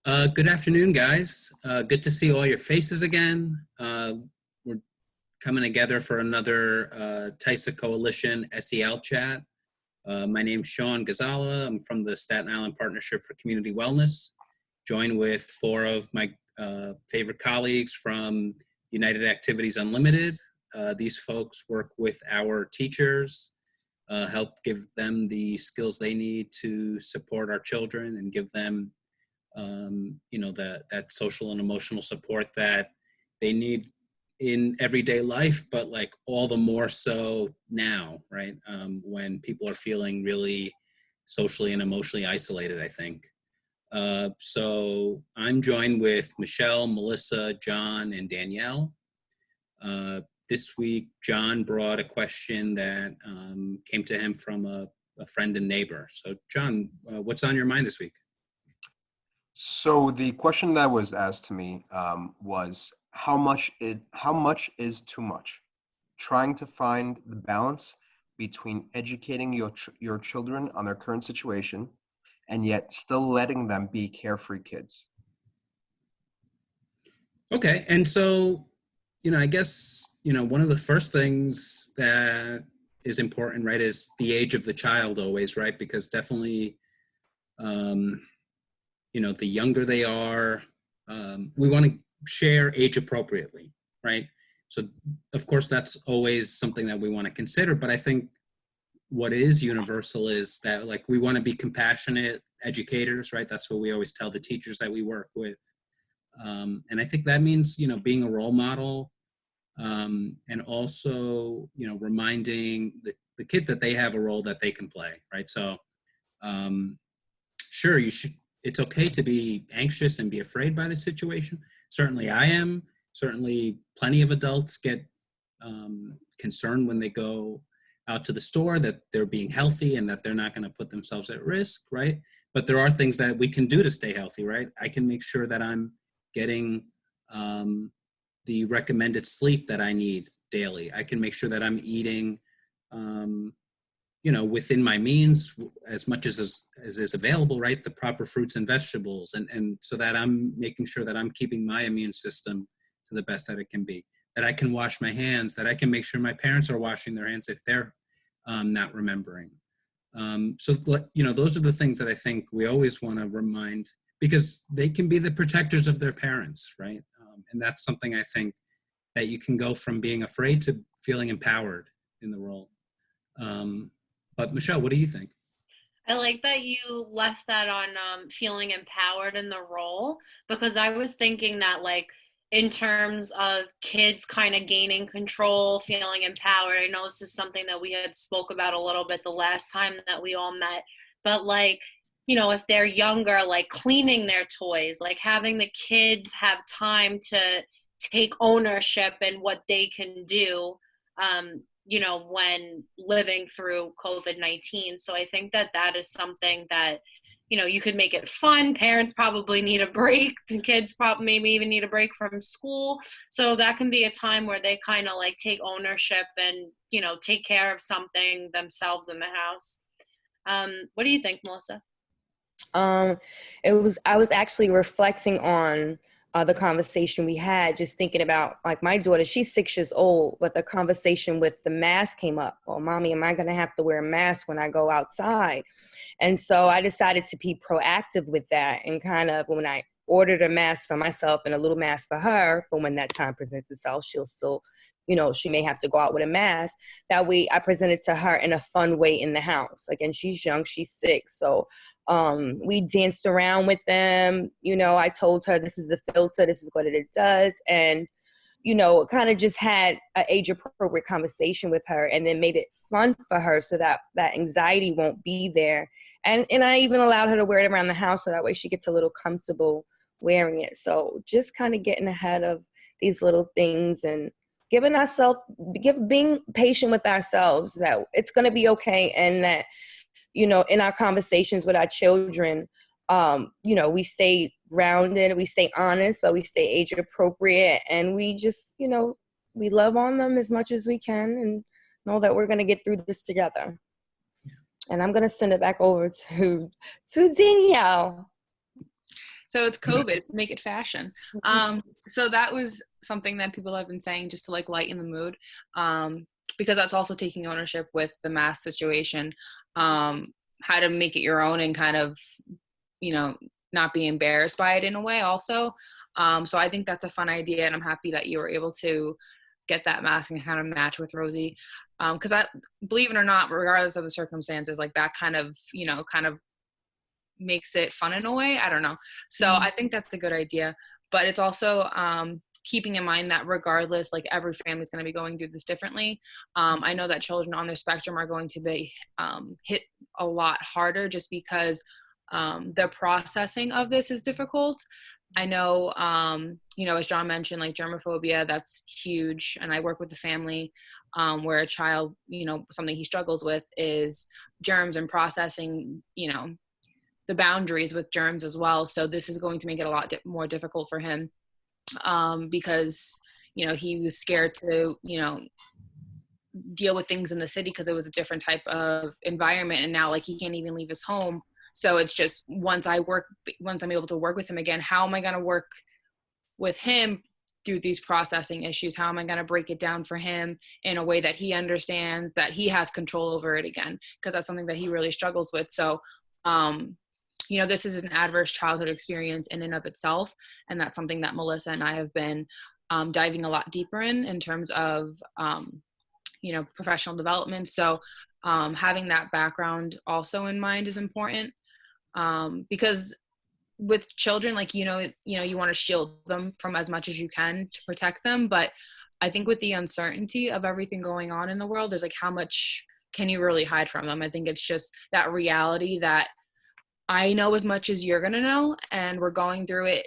Good afternoon, guys. Good to see all your faces again. We're coming together for another TYSA Coalition SEL Chat. My name's Sean Ghazala. I'm from the Staten Island Partnership for Community Wellness, joined with four of my favorite colleagues from United Activities Unlimited. These folks work with our teachers, help give them the skills they need to support our children and give them that social and emotional support that they need in everyday life, but like all the more so now, right? When people are feeling really socially and emotionally isolated, I think. So I'm joined with Michele, Malissa, John, and Danielle. This week, John brought a question that came to him from a friend and neighbor. So John, what's on your mind this week? So the question that was asked to me was how much is too much? Trying to find the balance between educating your children on their current situation and yet still letting them be carefree kids. Okay, and so, I guess, one of the first things that is important, right, is the age of the child always, right? Because definitely, the younger they are, we want to share age appropriately, right? So, of course, that's always something that we want to consider. But I think what is universal is that, like, we want to be compassionate educators, right? That's what we always tell the teachers that we work with. And I think that means, being a role model, and also, reminding the kids that they have a role that they can play, right? So, sure, it's okay to be anxious and be afraid by the situation. Certainly I am. Certainly plenty of adults get concerned when they go out to the store that they're being healthy and that they're not going to put themselves at risk, right? But there are things that we can do to stay healthy, right? I can make sure that I'm getting the recommended sleep that I need daily. I can make sure that I'm eating within my means, as much as is available, right? The proper fruits and vegetables, and so that I'm making sure that I'm keeping my immune system to the best that it can be, that I can wash my hands, that I can make sure my parents are washing their hands if they're not remembering. So, those are the things that I think we always want to remind, because they can be the protectors of their parents, right? And that's something I think that you can go from being afraid to feeling empowered in the role. But Michele, what do you think? I like that you left that on feeling empowered in the role, because I was thinking that, like, in terms of kids kind of gaining control, feeling empowered. I know this is something that we had spoke about a little bit the last time that we all met, but like, if they're younger, like cleaning their toys, like having the kids have time to take ownership in what they can do, when living through COVID-19. So I think that is something that, you could make it fun. Parents probably need a break. The kids probably maybe even need a break from school. So that can be a time where they kind of like take ownership and, take care of something themselves in the house. What do you think, Melissa? I was actually reflecting on the conversation we had, just thinking about, like, my daughter, she's 6 years old, but the conversation with the mask came up. Well, Mommy, am I going to have to wear a mask when I go outside? And so I decided to be proactive with that, and kind of, when I ordered a mask for myself and a little mask for her, for when that time presents itself, she'll still, she may have to go out with a mask. That way I presented to her in a fun way in the house. Again, she's young, she's 6. So we danced around with them. I told her, this is the filter, this is what it does. And, kind of just had an age appropriate conversation with her, and then made it fun for her so that that anxiety won't be there. And I even allowed her to wear it around the house, so that way she gets a little comfortable wearing it. So just kind of getting ahead of these little things and being patient with ourselves, that it's going to be okay. And that, in our conversations with our children, we stay grounded, we stay honest, but we stay age appropriate, and we just, we love on them as much as we can, and know that we're going to get through this together. And I'm going to send it back over to Danielle. So it's COVID, make it fashion. So that was something that people have been saying just to like lighten the mood, because that's also taking ownership with the mask situation, how to make it your own and kind of, you know, not be embarrassed by it in a way also. So I think that's a fun idea, and I'm happy that you were able to get that mask and kind of match with Rosie. Because I, believe it or not, regardless of the circumstances, like that kind of, you know, kind of makes it fun in a way. I don't know. So I think that's a good idea. But it's also keeping in mind that regardless, like every family is going to be going through this differently. I know that children on the spectrum are going to be hit a lot harder just because the processing of this is difficult. I know, you know, as John mentioned, like germophobia, that's huge. And I work with the family where a child, you know, something he struggles with is germs and processing, you know, the boundaries with germs as well. So this is going to make it a lot more difficult for him because, you know, he was scared to, you know, deal with things in the city because it was a different type of environment. And now like he can't even leave his home. So it's just once I'm able to work with him again, how am I going to work with him through these processing issues? How am I going to break it down for him in a way that he understands that he has control over it again? Because that's something that he really struggles with. So, you know, this is an adverse childhood experience in and of itself. And that's something that Malissa and I have been diving a lot deeper in terms of, you know, professional development. So having that background also in mind is important because with children, like, you want to shield them from as much as you can to protect them. But I think with the uncertainty of everything going on in the world, there's like, how much can you really hide from them? I think it's just that reality that I know as much as you're going to know, and we're going through it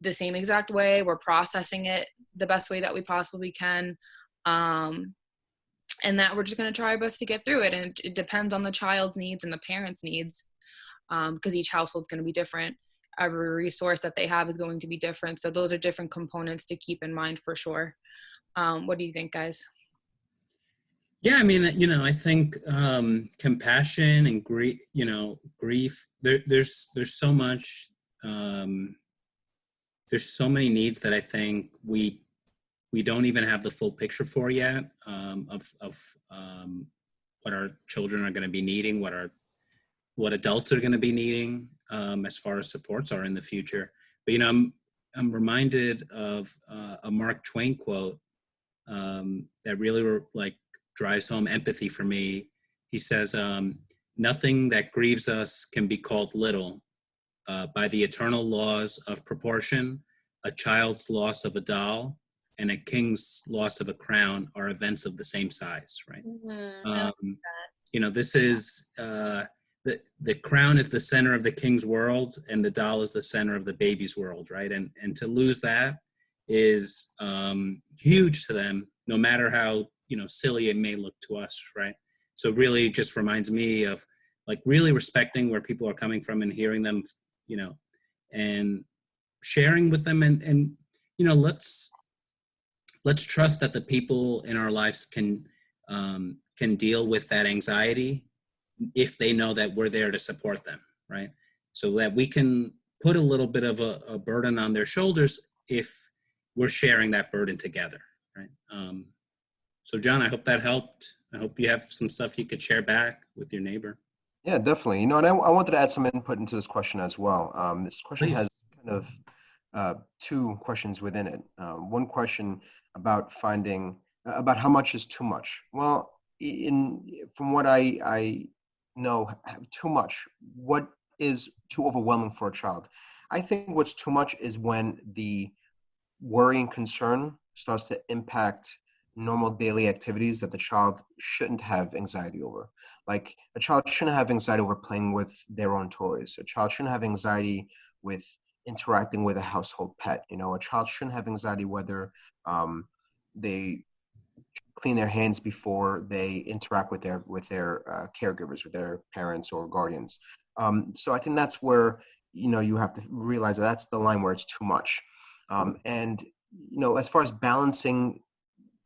the same exact way. We're processing it the best way that we possibly can. And that we're just going to try our best to get through it. And it depends on the child's needs and the parents' needs, because each household's going to be different. Every resource that they have is going to be different. So those are different components to keep in mind for sure. What do you think, guys? Yeah, I mean, you know, I think compassion and grief, you know, grief, there's so much, there's so many needs that I think we don't even have the full picture for yet of what our children are going to be needing, what adults are going to be needing as far as supports are in the future. But, you know, I'm reminded of a Mark Twain quote that really drives home empathy for me. He says, nothing that grieves us can be called little. By the eternal laws of proportion, a child's loss of a doll and a king's loss of a crown are events of the same size, right? You know, this is, the crown is the center of the king's world and the doll is the center of the baby's world, right? And to lose that is huge to them, no matter how, you know, silly it may look to us, right? So it really just reminds me of like really respecting where people are coming from and hearing them, you know, and sharing with them, and you know, let's trust that the people in our lives can deal with that anxiety if they know that we're there to support them, right? So that we can put a little bit of a burden on their shoulders if we're sharing that burden together, right? So John, I hope that helped. I hope you have some stuff you could share back with your neighbor. Yeah, definitely. You know, and I wanted to add some input into this question as well. This question Please. has kind of two questions within it. One question about finding about how much is too much. Well, from what I know, too much. What is too overwhelming for a child? I think what's too much is when the worry and concern starts to impact normal daily activities that the child shouldn't have anxiety over. Like a child shouldn't have anxiety over playing with their own toys. A child shouldn't have anxiety with interacting with a household pet. You know, a child shouldn't have anxiety whether they clean their hands before they interact with their caregivers, with their parents or guardians. So I think that's where, you know, you have to realize that that's the line where it's too much. And, you know, as far as balancing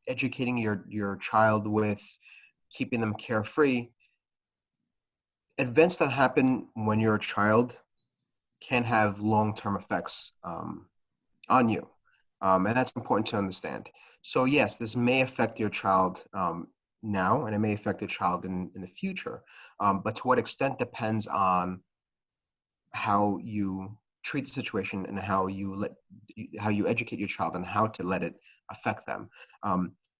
educating your child with keeping them carefree, events that happen when you're a child can have long-term effects on you. And that's important to understand. So yes, this may affect your child now, and it may affect your child in the future. But to what extent depends on how you treat the situation and how you educate your child and how to let it affect them.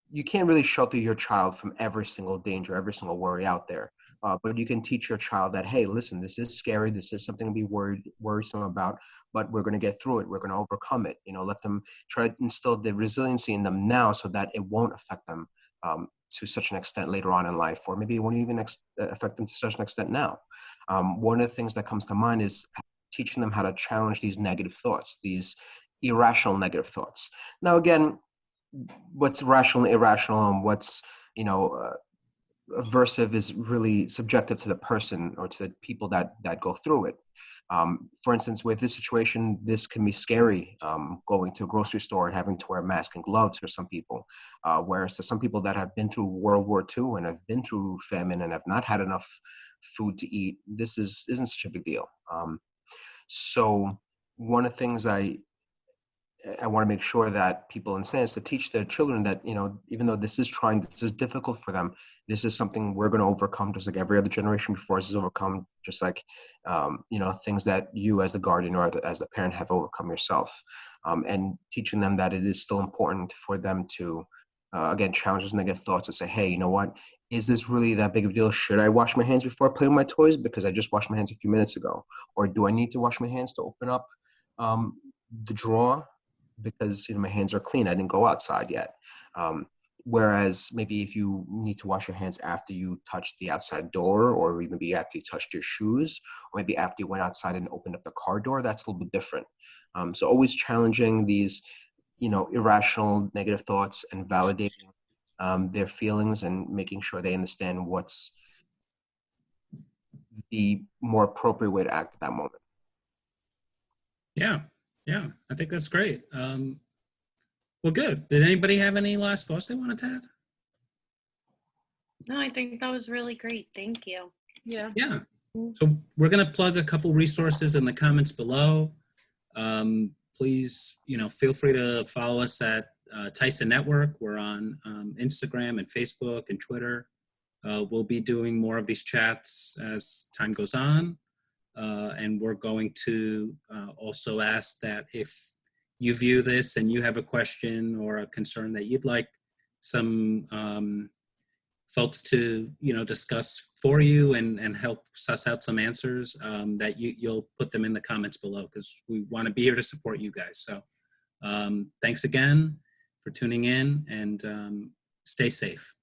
You can't really shelter your child from every single danger, every single worry out there. But you can teach your child that, hey, listen, this is scary. This is something to be worrisome about, but we're going to get through it. We're going to overcome it. Let them try to instill the resiliency in them now so that it won't affect them to such an extent later on in life, or maybe it won't even affect them to such an extent now. One of the things that comes to mind is teaching them how to challenge these negative thoughts, these irrational negative thoughts. Now, again, what's rational and irrational and what's, aversive is really subjective to the person or to the people that go through it. For instance, with this situation, this can be scary, going to a grocery store and having to wear a mask and gloves for some people. Whereas to some people that have been through World War II and have been through famine and have not had enough food to eat, this isn't such a big deal. So one of the things I want to make sure that people understand is to teach their children that, even though this is difficult for them, this is something we're going to overcome, just like every other generation before us has overcome, just like, things that you as the guardian or as the parent have overcome yourself. And teaching them that it is still important for them to, again, challenge those negative thoughts and say, hey, you know what? Is this really that big of a deal? Should I wash my hands before I play with my toys? Because I just washed my hands a few minutes ago. Or do I need to wash my hands to open up the drawer? Because my hands are clean. I didn't go outside yet. Whereas maybe if you need to wash your hands after you touched the outside door, or maybe after you touched your shoes, or maybe after you went outside and opened up the car door, that's a little bit different. So always challenging these, irrational negative thoughts and validating their feelings and making sure they understand what's the more appropriate way to act at that moment. Yeah, I think that's great. Well, good. Did anybody have any last thoughts they wanted to add? No, I think that was really great. Thank you. Yeah. Yeah. So we're going to plug a couple resources in the comments below. Please, feel free to follow us at TYSA Network. We're on Instagram and Facebook and Twitter. We'll be doing more of these chats as time goes on. And we're going to also ask that if you view this and you have a question or a concern that you'd like some folks to discuss for you and help suss out some answers, that you'll put them in the comments below, because we want to be here to support you guys. So thanks again for tuning in, and stay safe.